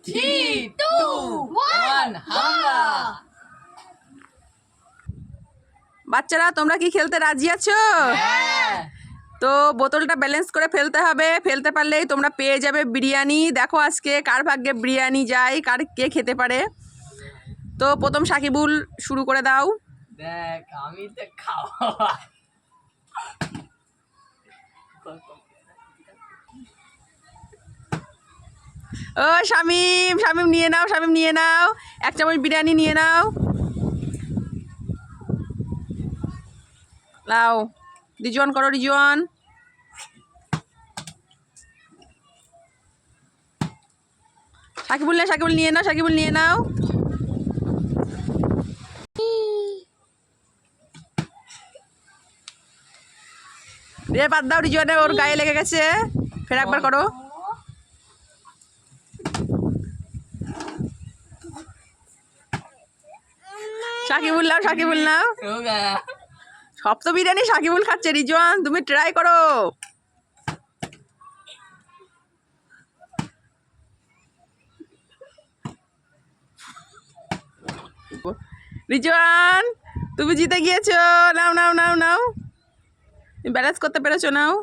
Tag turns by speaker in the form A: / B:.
A: 3, 2, 1, হাঙ্গা।
B: বাচ্চারা তোমরা কি খেলতে রাজি আছো?
A: হ্যাঁ।
B: তো বোতলটা ব্যালেন্স করে ফেলতে হবে, ফেলতে পারলেই তোমরা পেয়ে যাবে বিরিয়ানি। দেখো আজকে কার ভাগ্যে বিরিয়ানি যায়, কে খেতে পারে। তো প্রথম সাকিবুল শুরু করে দাও।
A: দেখ আমি তো খাওয়া।
B: ও শামিম, শামিম নিয়ে নাও, শামিম নিয়ে নাও, 1 চামচ বিরিয়ানি নিয়ে নাও। নাও রিজওয়ান করো, রিজওয়ান। সাকিবুল নিয়ে নাও, সাকিবুল নিয়ে নাও। রে বাদ দাও, রিজওয়ানে ওর গায়ে লেগে গেছে। ফের একবার করো। সাকিবুল নাও, সাকিবুল নাও। সব তো বিরিয়ানি সাকিবুল খাচ্ছে। রিজওয়ান তুমি ট্রাই করো। রিজওয়ান তুমি জিতে গিয়েছো। নাও নাও নাও নাও, ব্যালেন্স করতে পেরেছো, নাও।